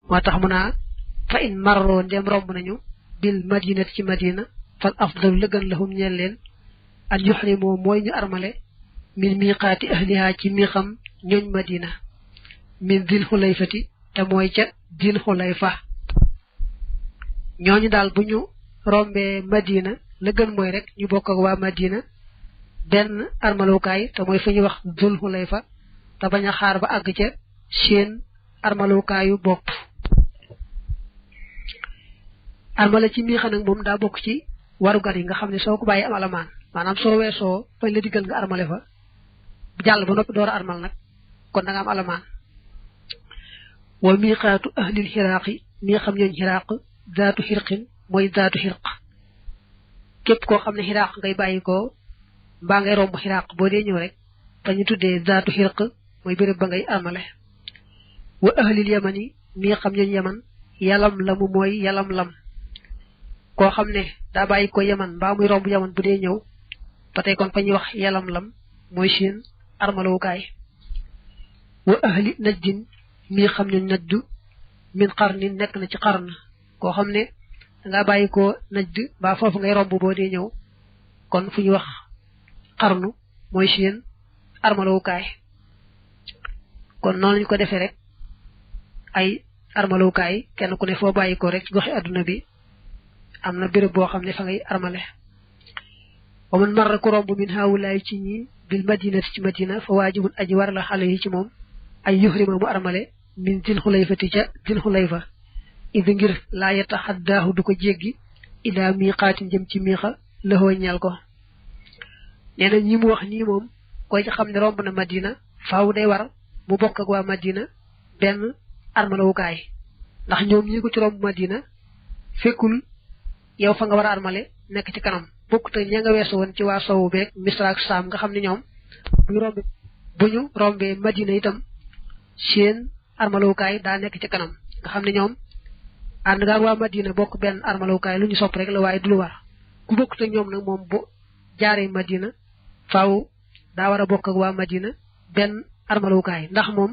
moo tax mu naa fa in marroo ndem romb nañu bil madinati ci madina fal afdalu la gën lahum ñeel leen an yuxrimoo mooy ñu armale min miqaati ahliha ci miixam ñooñ madina min dil xulayfati te mooy ca dil xulayfa ñooñu daal bu ñu rombee madina la gën mooy rek ñu bokk ak waa madina benn armalukaay te mooy fu ñuy wax dul xulayfa te bañ a xaar ba àgg ca seen armalukaayu bopp armale ci miixa nag moom daa bokk ci warugar yi nga xam ne soo ko bàyyi am alamaan maanaam soo weesoo fañ la diggal nga armale fa jàll ba noppi door a armal nag kon da nga am alamaan wa miqaatu ahlil xiraaqi mi xam ñooñ xiraaq zaatu xirqin mooy zaatu xirq képp koo xam ne xiraaq ngay bàyyi ko mbaa ngay romb xiraaq boo dee ñëw rek fa ñu tuddee zaatu xirq mooy béréb ba ngay armale wa ahlil yamani mi xam ñooñ yaman yalam lamu mooy yalam lam koo xam ne daa bàyyi ko yaman mbaa muy romb yaman bu dee ñëw ba tey kon fa ñuy wax yalam lam mooy seen armalowukaay wa ahli najdin mi xam ñooñ najdu min qarnin nekk na ci qarn koo xam ne nga bàyyi ko najd mbaa foofu ngay romb boo dee ñëw kon fu ñu wax qarnu mooy seen armalowukaay kon noonu lañu ko defee rek ay armalowukaay kenn ku ne foo bàyyi ko rek ci goxi adduna bi am na béréb boo xam ne fa ngay armale wa man marra ku romb min haawulaay ci ñi bil madinati ci madina fa waajibun aji war la xale yi ci moom ay yuhrima mu armale min dil xulayfati ca dil xulayfa idi ngir laa yataxaddaahu du ko jéggi ilaa miiqaatin jëm ci miixa lëxoo ñeel ko nee na ñi mu wax nii moom koy ci xam ne romb na madina faaw day war mu bokk ak waa madina benn armalewukaay ndax ñoom ñi ko ci romb madina fekkul yow fa nga war a armale nekk ci kanam bokk te ña nga weesu woon ci waa sowu beeg misra ak saam nga xam ne ñoom bu ñu rombee madina itam seen armalewukaay daa nekk ci kanam nga xam ne ñoom ànd nga waa madina bokk benn armalewukaay lu ñu sopp rek la waaye du lu war ku bokk te ñoom nag moom bu jaaree madina faaw daa war a bokk ak waa madina benn armalewukaay ndax moom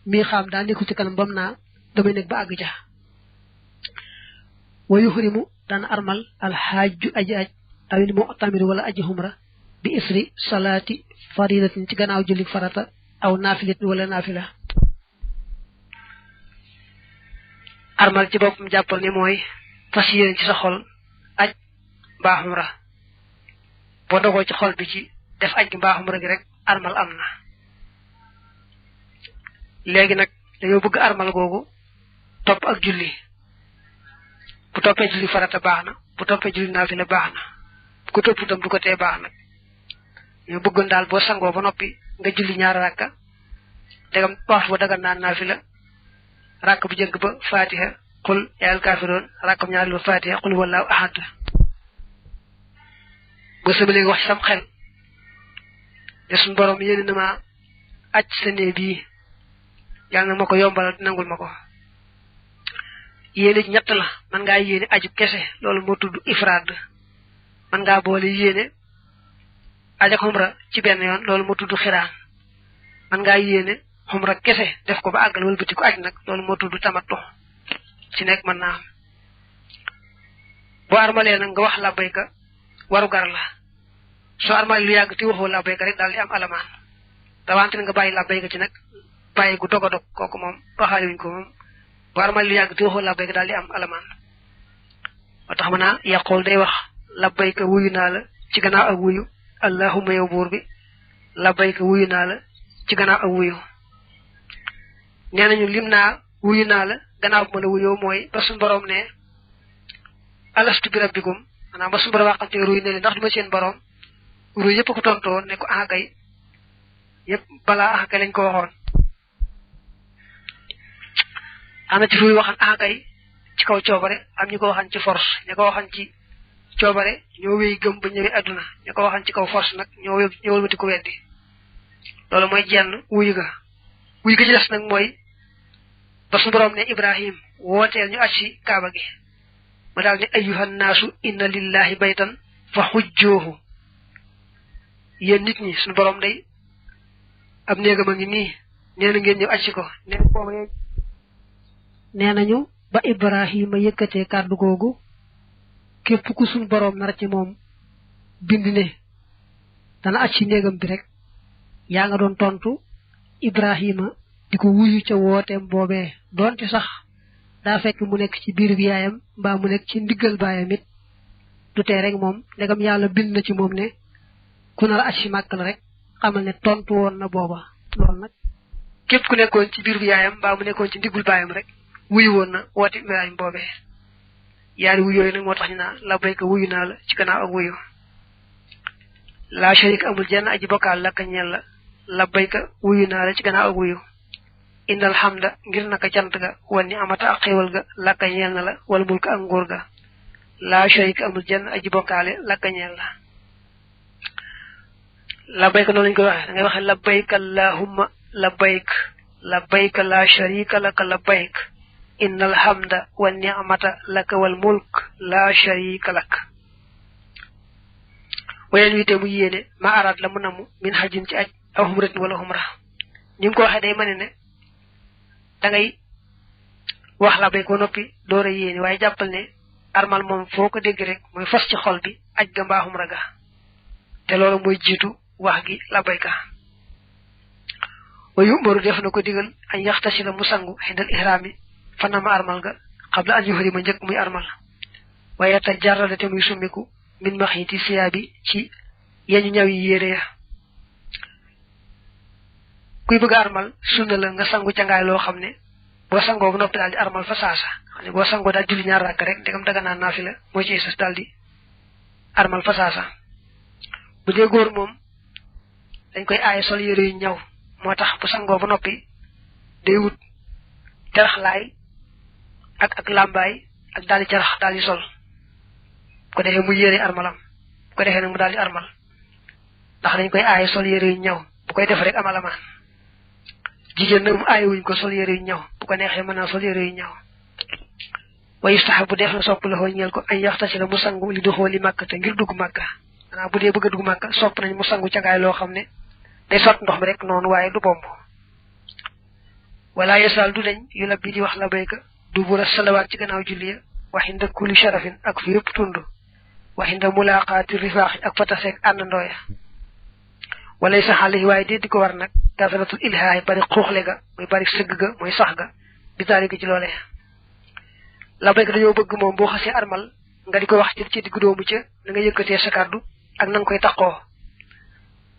mii xam daa nekkul ci kanam bam naa damay nekk ba àgg ja wa yuhrimu daan armal alxaaju aji aj awil mu'tamir wala aji humra bi isri salaati faridatin ci gannaaw julli farata aw naafilatin wala naafila armal ci boppam jàppal ni mooy fas yéene ci sa xol aj mbaa humra boo dogoo ci xol bi ci def aj mbaa humra gi rek armal am na léegi nag dañoo bëgg armal googu topp ak julli bu toppee julli farata baax na bu toppee julli naafila baax na bu ko topp itam du ko tee baax nag ñoo bëggoon daal boo sangoo ba noppi nga julli ñaari rakka dagam waxtu ba dagan naan naafila rakk bu jëkk ba fatiha qul yaa al kaafiroon rakkam ñaari ba fatiha qul wallaahu ahad boo sama léegi wax sam xel ne suñu borom yéene na ma aj sa nee bii yàlla na ma ko yombalal nangul ma ko yéene ñett la man ngaa yéene aju kese loolu moo tudd ifraad man ngaa boole yéene aj ak xumra ci benn yoon loolu moo tudd xiraan man ngaa yéene xumra kese def ko ba àggal wala bëti ko aj nag loolu moo tudd tamattu ci nekk mën naa am boo armalee nag nga wax labbayka waru gar la soo armalee lu yàgg te waxoo labbayka rek daal di am alamaan rawante nga bàyyi labbayka ci nag bàyyi gu dog a dog kooku moom waxaale wuñ ko moom boo armalee lu yàgg te waxoo labbayka daal di am alamaan moo tax mën naa yàqool day wax labbayka wuyu naa la ci gannaaw ak wuyu allahumma yow buur bi labbayka wuyu naa la ci gannaaw ak wuyu nee nañu lim naa wuyu naa la gannaaw bu ma la wuyoo mooy ba suñu borom ne alastu bi rabbikum maanaam ba suñu borom waxante ruy ne leen ndax duma seen borom ruy yëpp ko tontoo ne ko kay yëpp balaa kay lañ ko waxoon am na ci ruy waxan kay ci kaw coobare am ñu ko waxan ci force ñu ko waxan ci coobare ñoo wéy gëm ba ñëwee adduna ñu ko waxan ci kaw force nag ñoo wëlbati ko weddi loolu mooy jenn wuyu ga ci des nag mooy ba su borom ne Ibrahim wooteel ñu aj ci kaaba gi ma daal ne ayyuhan naasu inna lillahi baytan fa xujjoohu yéen nit ñi suñu borom day ab néegam a ngi nii nee na ngeen ñëw aj ci ko nee nenañu ba Ibrahima yëkkatee kàddu googu képp ku suñ borom nar ci moom bind ne dana acc ci néegam bi rek yaa nga doon tontu Ibrahima di ko wuyu ca wooteem boobee doonte sax daa fekk mu nekk ci biir bi yaayam mbaa mu nekk ci ndiggal baayam it du tee rek moom ndegam yàlla bind na ci moom ne ku nar acc ci màkk la rek xamal ne tontu woon na booba loolu nag képp ku nekkoon ci biir bi yaayam mbaa mu nekkoon ci ndiggul baayam rek wuyu woon na woote Ibrahima boobee yaari wuyu yooyu nag moo tax ñu naa labbayka wuyu naa la ci gannaaw ak wuyu la sharik amul jenn aji bokkaal la ka ñeel la labbayka wuyu naa la ci gannaaw ak wuyu innal hamda ngir naka cant ga wan ni amata ak xéewal ga la ka ñeel na la wal mulk ak nguur ga la sharik amul jenn aji bokkaale la ka ñeel la labbayka noonu lañ koy waxee da ngay waxee labbayka allahumma labbayka la sharika laka labbayk innal hamda wan ni'mata laka wal mulk la sharika lak wayen wité mu yéene ma arad la mu namu min hajjin ci aj aw humrat wala humra nim ko waxe day mané ne da ngay wax la bay ko nopi doora yéene waye jappal ne armal mom foko dégg rek moy fas ci xol bi aj ga mbaa humra ga té lolu moy jitu wax gi la bayka wayu moru def nako digal ay yaxtashi la musangu hindal ihrami fanama armal ga qabla an yuhrima njëkk muy armal waye ta jarrada te muy sumiku min maxiti siyabi ci yeñu ñaw yi yére ya kuy bëgg armal sunna la nga sangu ca ngaay loo xam ne boo sangoo bu noppi daal di armal fa saasa xam ne boo sangoo daal julli ñaar rakk rek ndegam daga naan naafila moo ci sas daal di armal fa saasa bu dee góor moom dañ koy aaye sol yére yu ñaw moo tax bu sangoo bu noppi day wut teraxlaay ak lambaay ak daal di carax daal di sol ko defé mu yéré armalam ko defé nak mu daldi armal ndax dañ koy aaye sol yéré yu ñaw bu koy def rek amalama jigéen nak mu aaye wuñ ko sol yéré yu ñaw bu ko nexé mëna sol yéré yu ñaw way sahabu def na sopp la ho ñeel ko ay yaxtasi la mu sangu li do xoli makka te ngir dugg makka ana bu dé bëgg dugg makka sopp nañ mu sangu ci gaay lo xamné day sot ndox mi rek non waye du bomb wala yasal du dañ yu labbi di wax la bayka du bu salawat ci gannaaw julli wa inda kulli sharafin ak fi yépp tundu wa inda mulaqati rifaq ak fatasek andoya walaysa halihi way di ko war nak kasratul ilhahi bari xoxle ga moy bari seug ga moy sax ga bi talika ci lolé la bëgg dañu bëgg mom bo xasse armal nga diko wax ci diggu doomu ci da nga yëkëté sa kaddu ak nang koy taxo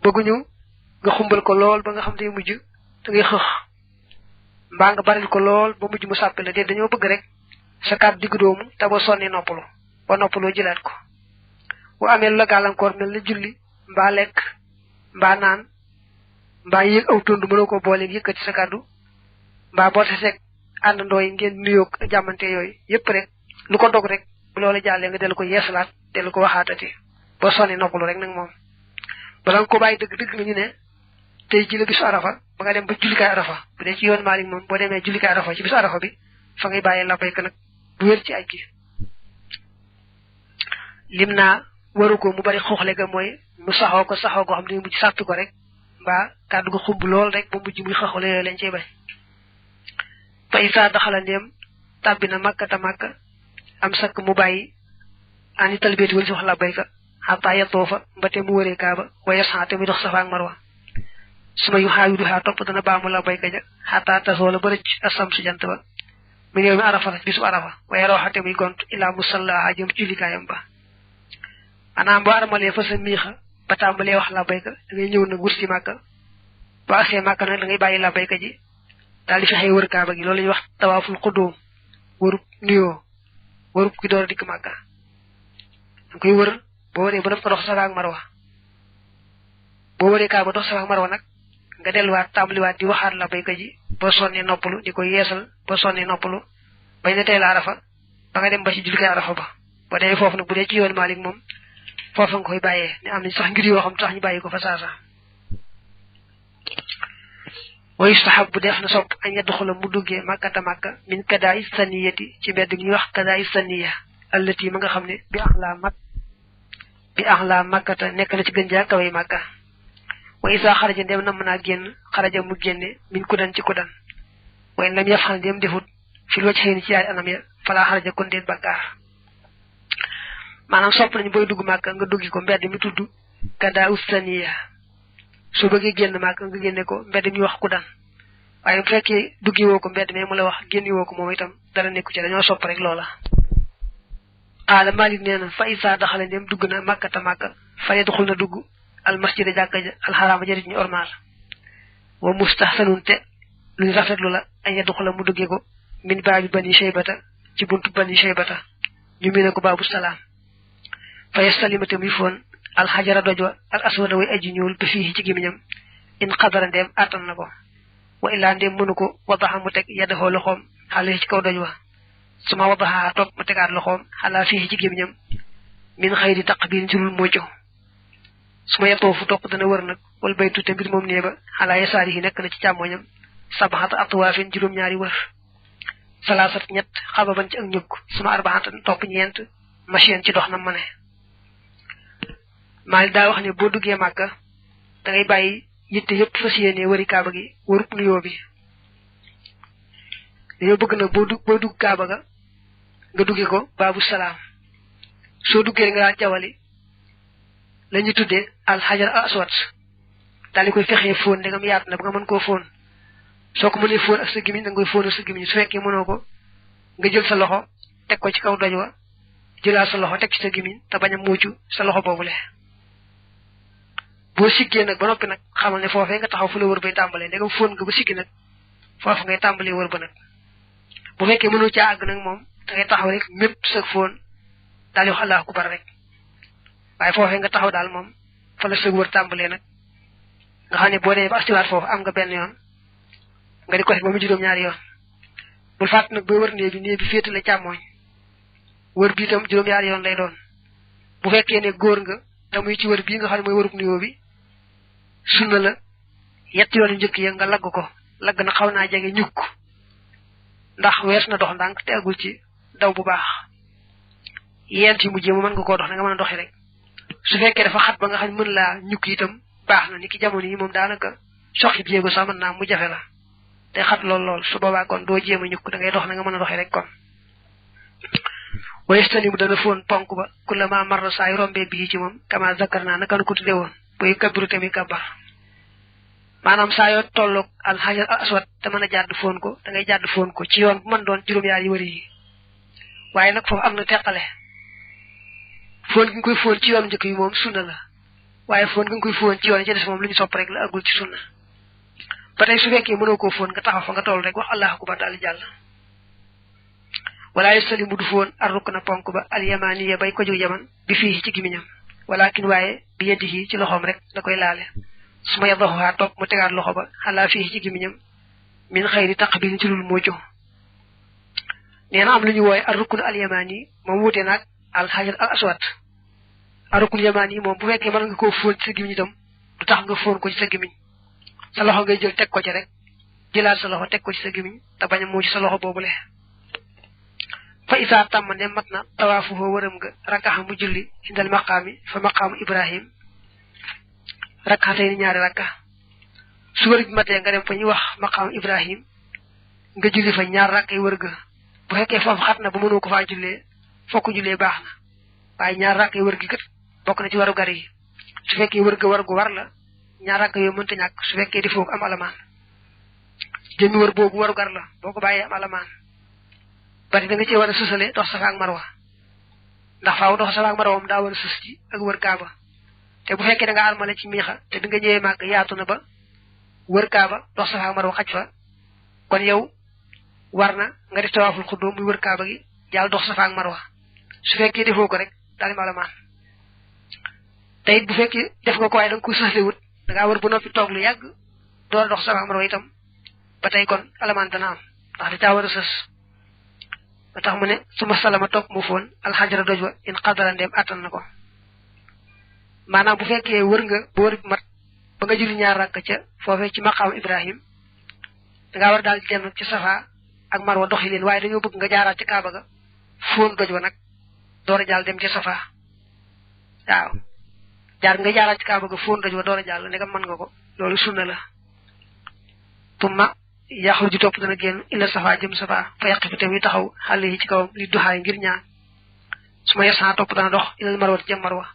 bëgguñu nga xumbal ko lool ba nga xam day mujj da ngay xëx mba nga baril ko lool ba mujj mu sappé la dé dañu bëgg rek sa kaddu diggu doomu ta bo sonni noppalu ba noppalu jëlat ko bu amé la galankor mel la julli mba lek mba naan mba yek aw tundu mëno ko bolé yëkëti sa kaddu mba bo tassé andando yi ngeen nuyo jamanté yoy yépp rek lu ko dog rek bu lolé jallé nga del ko yéssalat del ko waxatati bo sonni noppalu rek nak mom balang ko bay deug deug ñu né tay ji la bisu arafa ba nga dem ba julli kay arafa bu dé ci yoon malik mom bo démé julli kay arafa ci bisu arafa bi fa ngay bayé la bayk nak bu wër ci ay ki limna waru ko mu bari xoxle ga moy mu saxo ko xam ne mu ci sappi ko rek ba kaddu go xub lool rek bu mujj muy xoxle lañ cey bay fa isa dakhala ndem tabina makka ta makka am sak mu bayyi ani talbiyati wal wax la bayka hatta yatofa mbate mu wëré kaaba waya saate mi dox safa ak marwa suma yu hawidu ha top dana baamu la bayka ja hatta tasola ba recc asam su jant ba mi ñew mi arafa bisu arafa waya roxate muy gont ila musalla ajum julli kayam ba ana mbo armalé fa sa mixa ba tambalé wax la bayka da ngay ñew na gursi makka ba axé makka nak da ngay bayyi la bayka ji dal di fexé wër kaaba gi lolou lañ wax tawaful qudum wër nuyo wër ki door dik makka da koy wër bo wëré ba dafa dox safa ak marwa bo wëré kaaba dox safa ak marwa nak nga delu wat tambali wat di waxat la bayka ji bo sonni noppulu diko yeesal bo sonni noppulu bay ne tay la arafa ba nga dem ba ci julli arafa ba bo dé fofu nak bu dé ci yoon malik mom fofu nga koy bayé ni am ni sax ngir yo xam tax ñu bayiko fa saasa wa yustahabbu defna sopp an yadkhula mu duggé makkata makka min kada'i saniyati ci bedd ñu wax kada'i saniya allati ma nga xamne bi ahla makkata nek na ci gën ja kawé makka wa isa kharaja dem na mëna genn kharaja mu genné min kudan ci kudan way lam yafal dem defut fi lo ci ci ay anam ya fala xaraja kon deet bakkar manam sopp nañ boy dugg makka nga duggi ko mbedd mi tuddu kada ustaniya su bëgge genn makka nga genné ko mbedd mi wax ku dan waye bu fekke duggi woko mbedd mi mu la wax genni woko mom itam dara nekku ci dañoo sopp rek loola ala malik neena fa isa daxale dem dugg na makka ta makka fa yadkhul na dugg al masjid jakka al haram jarit ñu ormal wa mustahsanun te lu rafetlu la ay yadkhul mu duggé ko min baabi bani shaybata ci buntu bani shaybata ñu mi ko babu salam fa yastalimatu mi fon al hajara dojwa al aswada way aji ñuul bi fi ci gimiñam in qadara dem atan nako wa illa dem munuko wadaha mu tek yadaho loxom xale ci kaw dojwa suma wadaha tok mu tegaat loxom xala fi ci gimiñam min khayri taqbil ci lul mojo suma yato fu tok dana wër nak wal baytu te bir mom neeba xala yasarihi nek na ci chamoñam sabahat atwafin jurum ñaari wër salasat ñet xababan ci ak ñuk suma arba'atan top ñent machine ci dox na mané mal da wax ni bo duggé makka da ngay bayyi yitte yépp fasiyene wari kaaba gi warup nuyo bi dañu bëgg na bo dugg kaaba ga nga duggé ko babu salam so duggé nga jawali lañu tuddé al hajar al aswad dal koy fexé fon ndegam yaat na ba nga mën ko fon soko mëne fon ak sa gimi da ngay fon ak sa gimi su fekké mënoko nga jël sa loxo tek ko ci kaw dajwa jëla sa loxo tek ci sa gimi ta baña muccu sa loxo bobulé bo siggé nak ba nopi nak xamal né fofé nga taxaw fu la wër bay tambalé ndegam fon nga ba siggi nak fofu ngay tambalé wër ba nak bu fekké mënu ci ag nak mom da ngay taxaw rek mepp sa fon dal wax allah akbar rek waye fofé nga taxaw dal mom fa la sa wër tambalé nak nga xamné bo dé ba ci war fofu am nga ben yoon nga di ko def ba mu juroom ñaari yoon bu fat nak bo wër né bi fété la chamoy wër bi tam juroom ñaari yoon lay doon bu fekké né goor nga tamuy ci wër bi nga xamné moy wërup nuyo bi sunna la yett yoon ñëk ya nga lag ko lag na xawna jégué ñuk ndax wess na dox ndank té agul ci daw bu baax yent yi mu jëm man nga ko dox nga mëna doxé rek su fekké dafa xat ba nga xam mën la ñuk itam baax na niki jamono yi mom daanaka soxi jéego sa mën na mu jafé la té xat lool su boba kon do jéma ñuk da ngay dox nga mëna doxé rek kon wayestani mu dana fon ponk ba kulama marra say rombe bi ci mom kama zakarna naka ko tudé won boy kabru tammi kabar manam sayo tollok al hajar al aswad te mëna jadd fon ko da ngay jadd fon ko ci yoon bu man doon juroom yaar yi wari waye nak fofu amna tekkale fon gi koy fon ci yoon jëk yi mom sunna la waye fon gi koy fon ci yoon ci dess mom luñu sopp rek la agul ci sunna batay su fekke mëno ko fon nga taxaw fa nga toll rek wax allah akbar dal jall wala yusalimu du fon arrukna ponk ba al yamaniya bay ko ju yaman bi fi ci gimiñam walakin waye bi yedihi ci loxom rek da koy lalé suma yadahu top mu tegaat loxo ba xala fi ci gimiñam min khayri taqbil ci lul mojo neena am luñu woy arrukun al yamani mo wuté nak al hajar al aswad arrukun yamani mom bu fekke man nga ko fon ci gimiñ tam du tax nga fon ko ci sa gimiñ sa loxo ngay jël tek ko ci rek jëlaat sa loxo tek ko ci sa gimiñ ta baña mo ci sa loxo bobulé fa isa tamane matna tawafu ho wërem nga rakaha mu julli indal maqami fa maqam ibrahim rakatay ñaari rakka su wër bi maté nga dem fa ñu wax maqam ibrahim nga julli fa ñaar rakkay wër ga bu fekke fofu xatna bu mëno ko fa jullé fokku jullé baxna waye ñaar rakkay wër gi kat bok na ci waru gar yi su fekke wër ga war gu war la ñaar rakka yo mënta ñak su fekke di fokk am alaman jëmi wër bobu waru gar la boko baye am alaman bari da nga ci wara susale dox safa ak marwa ndax faaw dox safa ak marwa da wara sus ci ak wër kaaba te bu fekke da nga armalé ci mixa te da nga ñëwé mak yaatu na ba wër kaaba dox safa ak marwa xaj fa kon yow warna nga def tawaful khudum muy wër kaaba gi jall dox safa ak marwa su fekke defo ko rek dal malaman tay bu fekke def nga ko way da nga ko susale wut da nga wër bu nopi tok lu yag do dox safa ak marwa itam batay kon alaman dana am ndax da ta wara sus tax mu ne suma salama top mu fon al hajra dojwa in qadara ndem atan nako manam bu fekke wër nga bo wër mat ba nga julli ñaar rak ca fofé ci maqam ibrahim da nga war dal dem ci safa ak marwa doxi len waye dañu bëgg nga jaaraat ci kaaba ga fon dojwa nak doora jall dem ci safa waaw jaar nga jaaraat ci kaaba ga fon dojwa doora jall ne nga man nga ko lolu sunna la tumma yaxruju topp dana génn illa safa jëm safa fa yaqifu te muy taxaw xale yi ci kawam li duxaay ngir ñaan su ma yasaan topp dana dox ilal marwa jëm marwa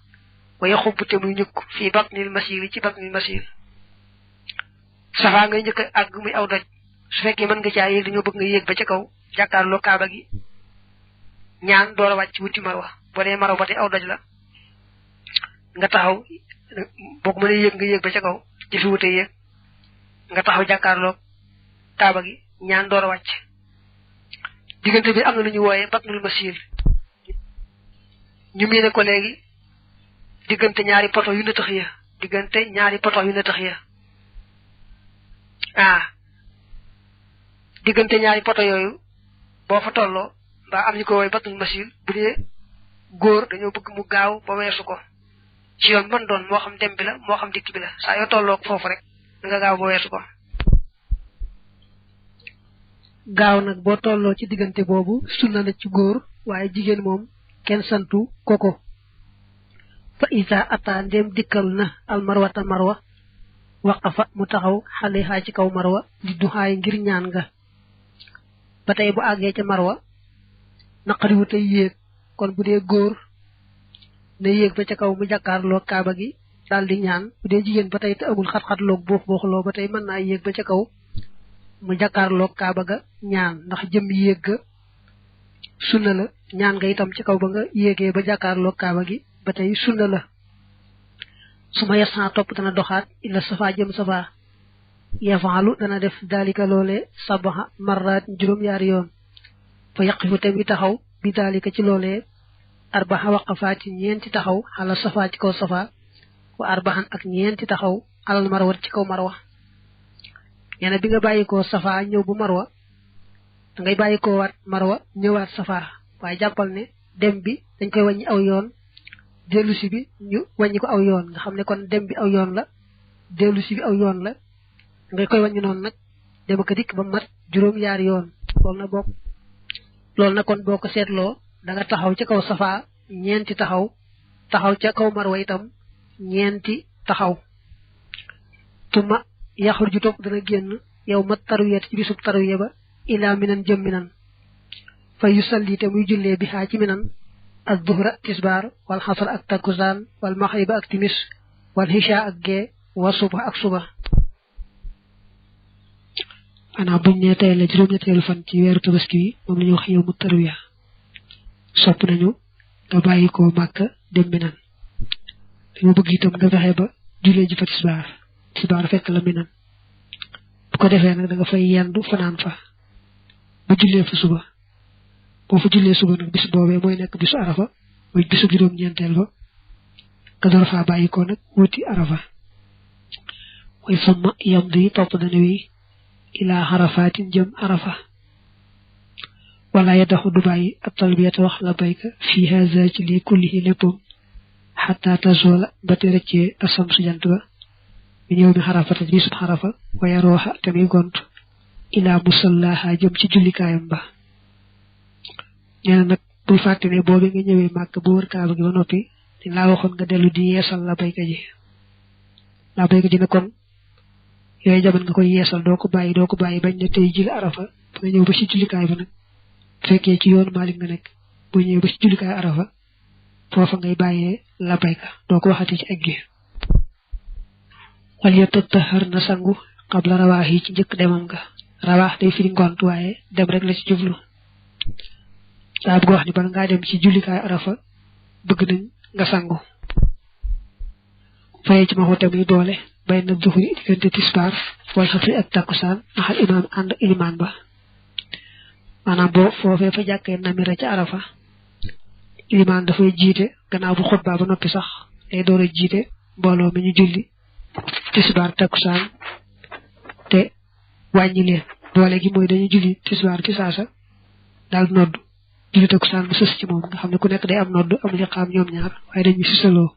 wa yaxubbu te muy ñukk fii batnil masir ci batnil masir safa ngay njëkk àgg muy aw doj su fekkee mën nga caa yéeg dañoo bëgg nga yéeg ba ca kaw jàkkaarloo kaaba gi ñaan door a wàcc wuti marwa boo dee marwa ba tey aw doj la nga taxaw boo ko mënee yéeg nga yéeg ba ca kaw jëfi wute yéeg nga taxaw jàkkaarloo kaaba gi ñaan door a wàcc diggante bi am na lu ñu wooyee batnul masir ñu miine ko léegi diggante ñaari poto yu nëtëx ya diggante ñaari poto yooyu boo fa tolloo mbaa am ñu ko wooye batnul masir bu dee góor dañoo bëgg mu gaaw ba weesu ko ci yoon mën doon moo xam dem bi la moo xam dikk bi la saa yoo tolloo foofu rek nga gaaw ba weesu ko gaaw nag boo tolloo ci diggante boobu sunna la ci góor waaye jigéen moom kenn santu koko fa isa ata ndem dikkal na al marwata marwa waqafa mu taxaw xale xaa ci kaw marwa di duxaay ngir ñaan nga ba tey bu àggee ca marwa naqariwu tey yéeg kon bu dee góor ne yéeg ba ca kaw mu jàkkaarloo kaaba gi daal di ñaan bu dee jigéen ba tey te amul xat-xatloog buux-buuxloo ba tey mën naa yéeg ba ca kaw mu jàkkaarloo kaaba ga ñaan ndax jëm yéeg ga sunna la ñaan nga itam ci kaw ba nga yéegee ba jàkkaarloo kaaba gi ba tey sunna la su ma yasan topp dana doxaat illa safa jëm safa yafaalu dana def dalika loole sabaxa marraat juróom-ñaari yoon fa yaqifu te mi taxaw bi dalika ci loolee arbaxa waqafaati ñeenti taxaw ala safa ci kaw safa wa arbaxan ak ñeenti taxaw alal marwa ci kaw marwa ñene bi nga bàyyikoo safa ñëw bu marwa da ngay bàyyikoo waat marwa ñëwaat safa waaye jàppal ne dem bi dañ koy wàññi aw yoon dellusi bi ñu wàññi ko aw yoon nga xam ne kon dem bi aw yoon la dellusi bi aw yoon la nga koy wàññi noonu nag dem ak dikk ba mat juróom-ñaari yoon loolu na kon boo ko seetloo da nga taxaw ca kaw safa ñeenti taxaw ca kaw marwa itam ñeenti taxaw tuma yaxur ju topp dana génn yow mat tarwiyat ci bisub tarwiya ba ilaa minan jëm minan fa yusalli te muy jullee bi xaa ci minan ak duhra tisbaar wal xasar ak takkusaan wal maxriba ak timis wal hisha ak gee wa suba ak suba ana buñ ne tey la juróom-ñetteelu fan ci weeru tabaski wi moom la ñu wax yow mu tarwiya sopp nañu nga bàyyi ko Màkka dem minan dañu bëgg itam nga fexe ba jullee ji fa tisbaar fekk la minan bu ko defee nag da nga fay yendu fanaan fa ba jullee fa suba boo fa jullee suba nag bis boobee mooy nekk bisu arafa mooy bisu juróom-ñeenteel ba nga door faa bàyyi ko nag wuti arafa mooy summa yam di topp dana wi ilaa xarafaatin jëm arafa wala yadaxu du bàyyi ab talbiyata wax la bayka fii haza ci lii kullihi léppam xataa tazola ba te rëccee asam su jant ba mi ñëw mi xarafata ci bisub xarafa waya rooxa te muy gont ilaa musallaha jëm ci jullikaayam ba ñeena nag bul fàtte ne boobi nga ñëwee màkk ba wër kaaba gi ba noppi dañ laa waxoon nga dellu di yeesal la bayka ji ne kon yooyu jamono nga koy yeesal doo ko bàyyi bañ ne tey jil arafa ba nga ñëw ba ci jullikaay ba nag fekkee ci yoonu Maalik nga nekk boo ñëwee ba ci jullikaay arafa foofa ngay bàyyee la bayka doo ko waxati ci egg gi wal yatattahar na sangu qabla rawaax yi ci njëkk demam nga rawaax day firi ngont waaye dem rek la ci jublu daa bëgg wax ni bala ngaa dem ci jullikaay arafa bëgg nañ nga sangu fayee ci maxu tamit doole bay na duxuri diggante tisbaar wal xasri ak takkusaan maxal imaam ànd ilimaan ba maanaam boo foofee fa jàkkee namira ca arafa ilimaan dafay jiite gannaaw bu xutbaa ba noppi sax day door a jiite mbooloo mi ñu julli tisbaar takkusaan te wàññi leen doole gi mooy dañuy julli tisbaar ci saasa daal nodd julli takkusaan mu sës ci moom nga xam ne ku nekk day am nodd am liqaam ñoom ñaar waaye dañuy sisaloo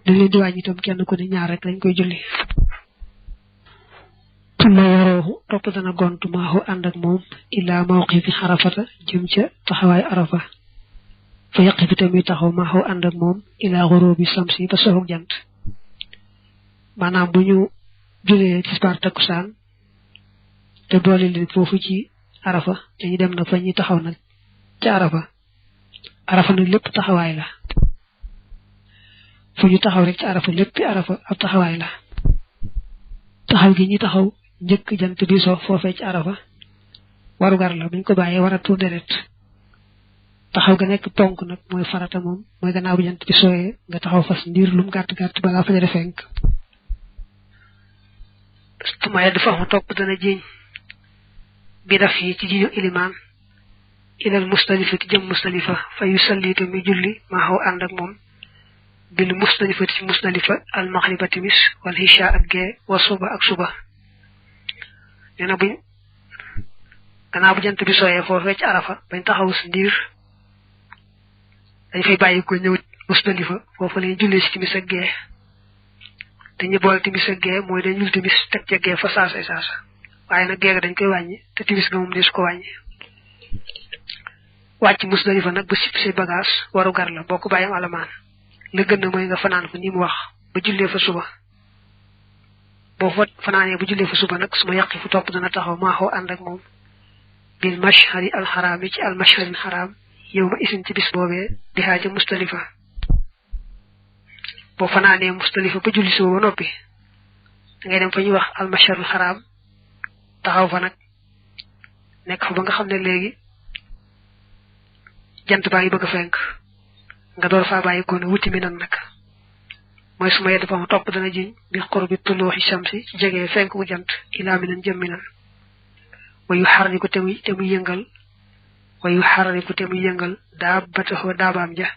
dañ leen di wàññi itam kenn ku ne ñaar rek lañ koy julli tuma yarooxu topp dana gont maaxu ànd ak moom illaa mawqifi xarafata jëm ca taxawaay arafa fa yaqi fi tamit taxaw maaxu ànd ak moom illaa xurubi samsi ba soxog jant maanaam bu ñu julee tisbaar takkusaan te boole leen foofu ci arafa dañu dem na fa ñi taxaw nag ci arafa nag lépp taxawaay la fu ñu taxaw rek ci arafa lépp arafa ab taxawaay la taxaw gi ñi taxaw njëkk jant bi so foofee ci arafa warugar la buñ ko bàyyee war a tuur deret taxaw ga nekk ponk nag mooy farata moom mooy gannaaw bu jant bi sooyee nga taxaw fas ndiir lum gàtt gàtt balaa fajar fenk tuma dafa am topp dana jiñ bi daf yi ci jiñu ilimaan ilal Musdalifa ci jëm Musdalifa fa yu salliite mi julli maa xaw ànd ak moom bil Musdalifa ci Musdalifa al maghriba timis wal isha ak gee wa suba ak suba nee na buñ gannaaw bu jant bi sooyee foofee ci arafa bañ taxaw si ndiir dañ fay bàyyi ko ñëw Musdalifa foofu lañuy jullee si timis ak gee te ñu boole timis ak gee mooy dañ ñul timis teg ca gee fa saasa waaye nag gee dañ koy wàññi te timis ga moom deesu ko wàññi wàcc Musdalifa nag ba sipp say bagage waru gar la boo ko bàyyam alamaan la gën na mooy nga fanaan fa ni mu wax ba jullee fa suba boo fa fanaanee ba jullee fa suba nag su ma yàqi fu topp dana taxaw maa xaw ànd ak moom bil mashhari al xaraam yi ci al mashhari xaraam yow ma isin ci bis boobee di xaaja Musdalifa boo fanaanee Musdalifa ba julli suba ba noppi da ngay dem fa ñuy wax al mashhari xaraam taxaw fa nag nekk fa ba nga xam ne léegi jant baa ngi bëgg a fenk nga door faa bàyyi ko ne wuti mi nan nag mooy su ma yedd fa ma topp dana jiñ bi qurbi tuluuxi shamsi ci jegee fenk bu jant ilaa mi nan jëm mi nan wayu xarriku te muy yëngal daabataxoo daabaam ja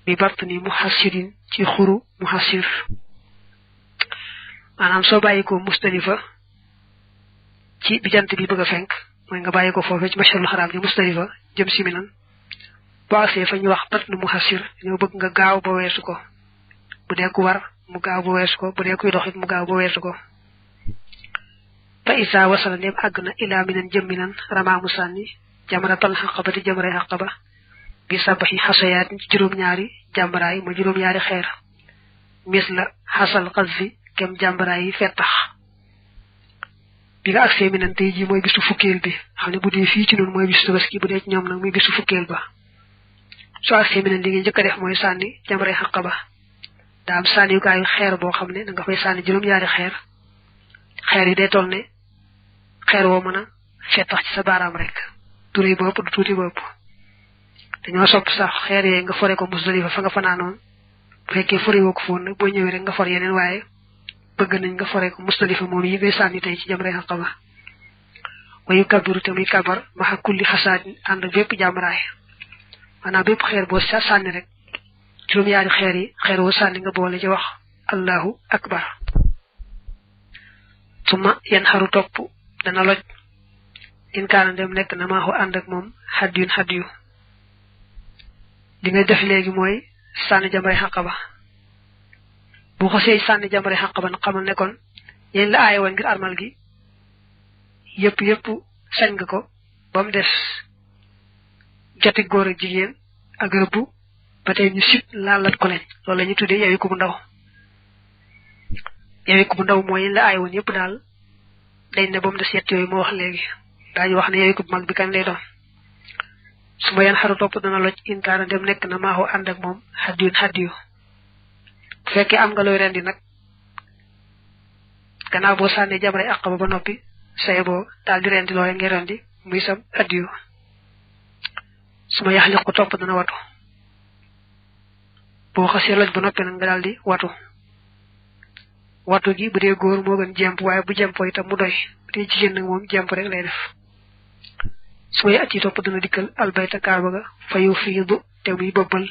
bi batni muhassirin ci xuru muhassir maanaam soo bàyyi ko Musdalifa ci bi jant bi bëgg a fenk mooy nga bàyyi ko foofee ci masharul xaraam ji Musdalifa jëm si mi nan boo agsee fa ñu wax batnu muhassir ñoo bëgg nga gaaw ba weesu ko bu dee ku war mu gaaw ba weesu ko bu dee kuy doxit mu gaaw ba weesu ko fa isa wasala ndem àgg na ilaa minan jëm minan ramaamu sànni jamratal xaqaba di jamray xaqaba bi sabaxi xasayaat ci juróom-ñaari jàmbaraay ma juróom-ñaari xeer mis la xasal xas fi kem jàmbaraay yi fettax bi nga agsee minan tey ji mooy bisu fukkeel bi xam ne bu dee fii ci noonu mooy bisu tabaski bu dee ci ñoom nag muy bisu fukkeel ba soo agsee minan li nga njëkk a def mooy sànni jamray xaqaba daa am sànni yu kaayu xeer boo xam ne da nga fay sànni juróom-ñaari xeer yi day toll ne xeer woo mën a fettax ci sa baaraam rek turé bopp du tuuti bopp dañoo sopp sax xeer yee nga fore ko Musdalifa fa nga fanaanoon bu fekkee fore woo ko foon nag boo ñëwee rek nga for yeneen waaye bëgg nañ nga fore ko Musdalifa moom yi ngay sànni tey ci jamray xaqaba wayu kabiru te muy kabar maxa kulli xasaat ànd bépp jàmbaraay maanaam bépp xeer boo sànni rek juróom-ñaari xeer yi xeer woo sànni nga boole ci wax allahu akbar suma yan xaru topp dana loj in kaana dem nekk na maa xu ànd ak moom xaddiyu li ngay def léegi mooy sànni jamray xaqaba bu xasee sànni jamray xaqaba na xamal ne kon yéen la aaye woon ngir armal gi yëpp sañ nga ko ba mu des joti góor ak jigéen ak rëbb ba tey ñu sib laalat ko leen loolu la ñu tuddee yewi ku bu ndaw mooy yéen la aaye woon yëpp daal dañ ne ba mu des yett yooyu moo wax léegi daañu wax ne yewi ku bu mag bi kan lay doon su ma yan xaru topp dana loj inkaana dem nekk na maaxoo ànd ak moom xaddiyu bu fekkee am nga looy rendi nag gannaaw boo sànnee jamray àqaba ba noppi say boo daal di rendi looy ngay rendi muy sam addiyu su ma yaxliq ko topp dana watu boo xasee loj ba noppi nag nga daal di watu gi bu dee góor moo gën jemp waaye bu jempoo itam mu doy bu dee jigéen nag moom jemp rek lay def su may at yi topp dana dikkal albayta kaaba ga fayu fiidu te muy bëbbal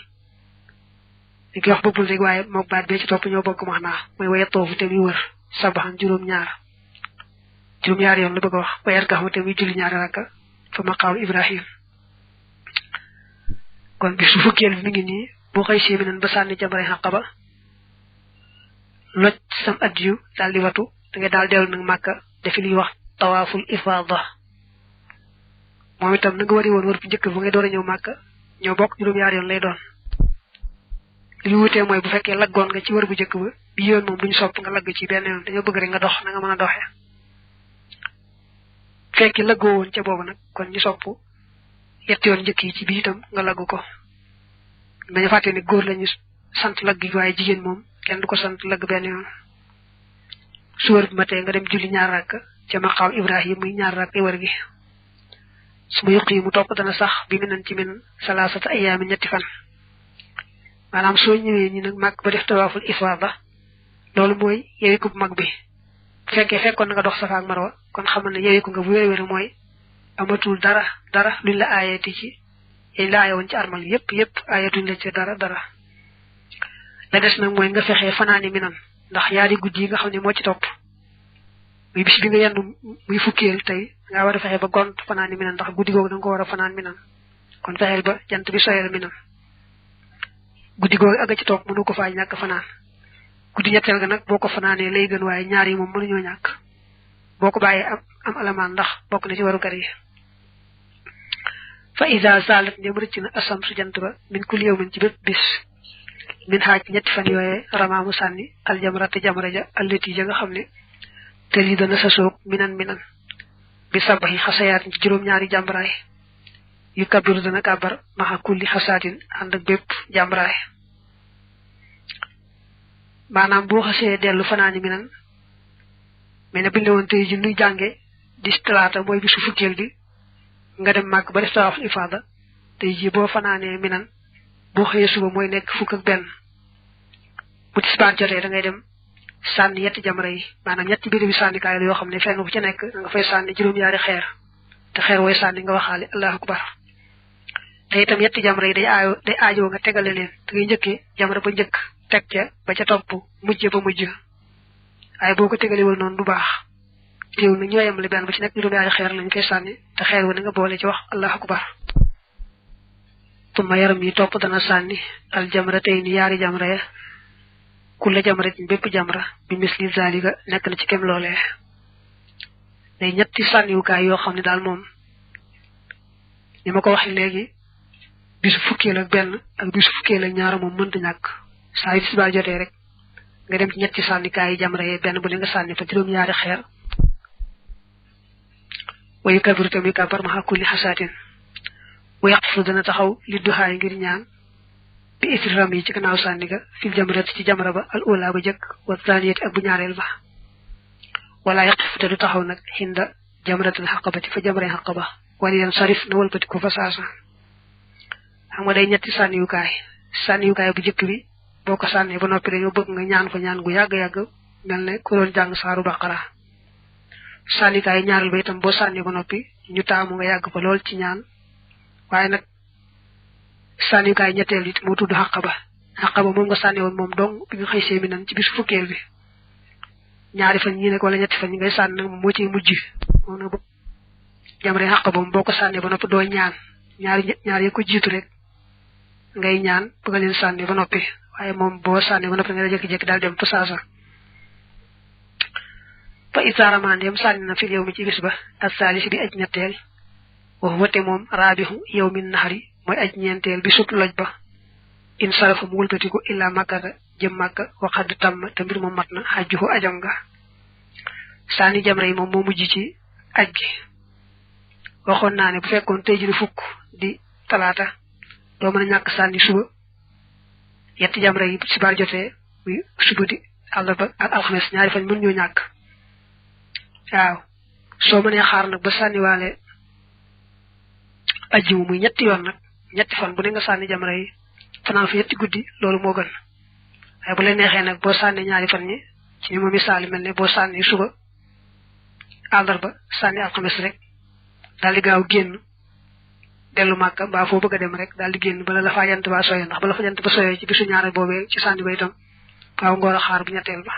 li koy wax bëbbal rek waaye mook baat bee ci topp ñoo bokk max naa mooy waye toofu te muy wër sabaxan juróom-ñaar yoon la bëgg a wax wayar ga xam te muy julli ñaari rakka fa maqaamu Ibrahim kon bi su fukkeel bi mi ngi nii boo xëy see mi nan ba sànni jamray xaqaba loj sam addiyu daal di watu da nga daal dellu nag màkka defi li wax tawaaful ifaada moom itam na nga wari woon wër bu njëkk bu ngay door a ñëw màkka ñoo bokk juróom-ñaari yoon lay doon li ñu wutee mooy bu fekkee laggoon nga ci wër bu njëkk ba bi yoon moom duñu sopp nga lagg ci benn yoon dañoo bëgg rek nga dox na nga mën a doxee fekk lëggoo woon ca boobu nag kon ñu sopp yetti yoon njëkk yi ci biir itam nga laggu ko bañu fàtte ne góor lañu sant lagg gi waaye jigéen moom kenn du ko sant lagg benn yoon suwar bi matee nga dem julli ñaar rakk ca maqaam Ibrahim muy ñaar rakk wër gi su ma yuq yi mu topp dana sax bi mi nan ci min salaasata ayyaami ñetti fan maanaam soo ñëwee ñi nag màgg ba def tawaaful ifaada loolu mooy yewiku bu mag bi bu fekkee fekkoon na nga dox Safa ak Marwa kon xamal ne yewiku nga bu wér-wér mooy amatul dara luñ la aayeeti ci yañ la aaye woon ci armal yépp aayetuñ la ci dara la des nag mooy nga fexee fanaani minan ndax yaari guddi yi nga xam ne moo ci topp muy bis bi nga yendu muy fukkeel tey nga war a fexe ba gont fanaani minan ndax guddi googu da nga ko war a fanaan minan kon fexeel ba jant bi soyal minan guddi googu aga ci topp mënu ko faa ñàkk fanaan guddi ñetteel ga nag boo ko fanaanee lay gën waaye ñaar yi moom mënuñoo ñàkk boo ko bàyyee am alamaan ndax bokk na ci waru kar yi fa isa salat ndem rëcc na asam su jant ba min kul yow min ci bépp bis min xaaj ñetti fan yooyee ramaamu sànni aljamrate jamra ja allati ja nga xam ne te lii dana sa soog minan bi sabaxi xasayaat ci juróom-ñaari jàmbaraay yu kabiru dana kàbbar maxa kulli xasaatin ànd ak bépp jàmbaraay maanaam boo xasee dellu fanaani minan mais ne biñ la woon tey ji nuy jànge di talaata mooy bisu fukkeel bi nga dem màgg ba def tawaaful ifaada tey ji boo fanaanee minan boo xëyee suba mooy nekk fukk ak benn bu tisbaar jotee da ngay dem sànni yetti jamra yi maanaam ñetti béréb bi sànnikaay la yoo xam ne fenn bu ci nekk nga fay sànni juróom-ñaari xeer te xeer wooy sànni nga waxaale allahu akbar te itam yetti jamra yi day aajoo nga tegale leen da ngay njëkkee jamra ba njëkk teg ca ba ca topp mujj ba mujj waaye boo ko tegalewul noonu du baax teew na ñooyam li benn bu ci nekk juróom-ñaari xeer lañ koy sànni te xeer wu ne nga boole ci wax allahu akbar tuma yaram yi topp dana sànni al jamra tey ni yaari jamra ya kulla jamra ci bépp jamra bi misli zalika nekk na ci kem loolee day ñetti sànniwukaay yoo xam ne daal moom ni ma ko waxee léegi bisu fukkeel ak benn ak bisu fukkeel ak ñaar moom mënta ñàkk saa yu tisbaar jotee rek nga dem ci ñetti sànnikaay yi jamra yi benn bu ne nga sànni fa juróom-ñaari xeer wayu kabiru tamit kabar maxa kulli xasaatin bu yàqfu dana taxaw li duxaay ngir ñaan bi isram yi ci gannaaw sànni ga fil jamrat ci jamra ba al ula ba jëkk wa zaniyati ak bu ñaareel ba wala yaqfu te du taxaw nag xinda jamratul xaqabati fa jamray xaqaba wala yan sarif na walbati ko fa saasa xam nga day ñetti sànniwukaay bu jëkk bi boo ko sànnee ba noppi dañoo bëgg nga ñaan fa ñaan gu yàgg-yàgg mel ne ku doon jàng saaru baqara sànnikaay ñaareel ba itam boo sànnee ba noppi ñu taamu nga yàgg fa lool ci ñaan waaye nag sànnikaay ñetteel it moo tudd xaqaba moom nga sànni woon moom dong bi nga xëy seemi nan ci bisu fukkeel bi ñaari fan ñi nekk wala ñetti fan ñi ngay sànni nag moom moo ciy mujj moom nag jamre xaqaba moom boo ko sànnee ba noppi doo ñaan ñaar ya ko jiitu rek ngay ñaan bëgg leen sànni ba noppi waaye moom boo sànni ba noppi nga jékki-jékki daal dem fa saasa fa isaaramandeem sànni na fil yow mi ci bis ba ak saalisi bi aj ñetteel wax wate moom raabixu yow min naxari mooy aj ñeenteel bi sut loj ba in sarafa mu wëlbatiku illa makkata jëm makka waxadd tàmm te mbir moom mat na xajjuhu ajam nga sànni jamra yi moom moo mujj ci aj gi waxoon naa ne bu fekkoon tey ji fukk di talaata doo mën a ñàkk sànni suba yetti jamra yi si baar jotee muy suba di àllarba ak alxames ñaari fan mën ñoo ñàkk waaw soo mënee xaar nag ba sànniwaale ajjimu muy ñetti yoon nag ñetti fan bu ne nga sànni jamra yi fanaan fa ñetti guddi loolu moo gën waaye bu leen neexee nag boo sànni ñaari fan ñi ci ni ma misaali mel ne boo sànni suba àllarba sànni alxames rek daal di gaaw génn dellu màkka mbaa foo bëgg a dem rek daal di génn bala la faa jant ba soyee ndax bala fa jant ba soyee ci bisu ñaareel boobee ci sànni ba itam faaw ngoor a xaar bu ñetteel ba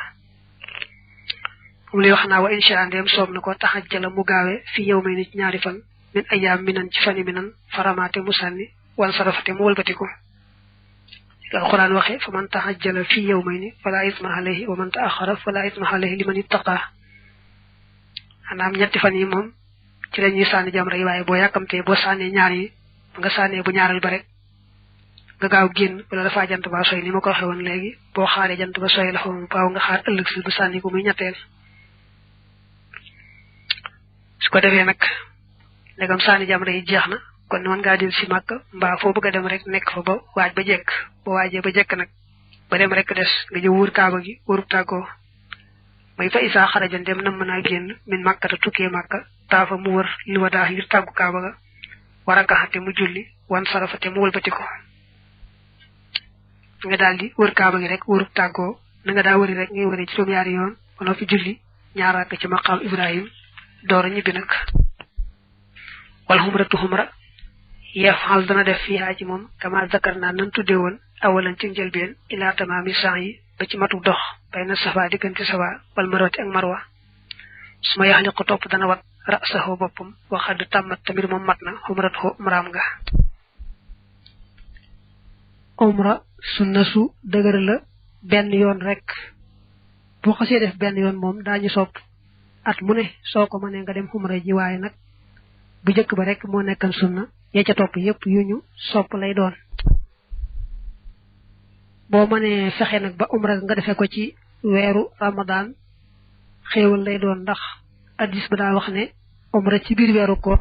moom lay wax naa wa insha Allah ndéem soob na ko taxajjala mu gaawee fi yow may ni ci ñaari fan min ayaam minan ci fani minan faramaate mu sànni wan sarafate mu wëlbatiku alquran waxe fa man taxajjala fi yow may ni fala isma alayhi wa man taaxara fala isma alayhi liman ittaqa anaam ñetti fan yi moom ci lañuy sànni jamra yi waaye boo yàkkamtee boo sànnee ñaar yi nga sànnee bu ñaaral ba rek nga gaaw génn wala dafa jant ba soy ni ma ko waxee woon léegi boo xaaree jant ba soy la xaw baaw nga xaar ëllëg si ba sànni ko muy ñetteel su ko defee nag ndegam saani jamra yi jeex na kon mën ngaa del si Màkka mbaa foo bëgg a dem rek nekk fa ba waaj ba jekk ba waajee ba jekk nag ba dem rek des nga jëw wër kaaba gi wërub tàggoo may fa isaa xarajan dem nam mën a génn min Màkka te tukkee Màkka taafa mu wër li wa daa ngir tàggu kaaba ga war a gaxate mu julli wan sarafate mu wëlbati ko nga daal di wër kaaba gi rek wërub tàggoo na nga daa wëri rek ngay wëri juróom-ñaari yoon ba noppi julli ñaar rakk ci maqaam Ibrahim door a ñibbi nag wal xumratu xumra yafal dana def fiha ci moom kama zakar naa nan tudde woon awalan ci njëlbeen ila tamaami san yi ba ci matu dox bayna safa diggante safa wal marwati ak marwa su ma yaxli ko topp dana wat rasahu boppam waxad tàmmat tamit moom mat na xumratu umraam nga umra sunna su dëgër la benn yoon rek boo xasee def benn yoon moom daañu sopp at mu ne soo ko mënee nga dem xumra ji waaye nag bu jëkk ba rek moo nekkan sunna ya ca topp yépp yu ñu sopp lay doon boo mënee fexe nag ba umra nga defee ko ci weeru ramadan xéewal lay doon ndax hadis ba daa wax ne umra ci biir weeru ko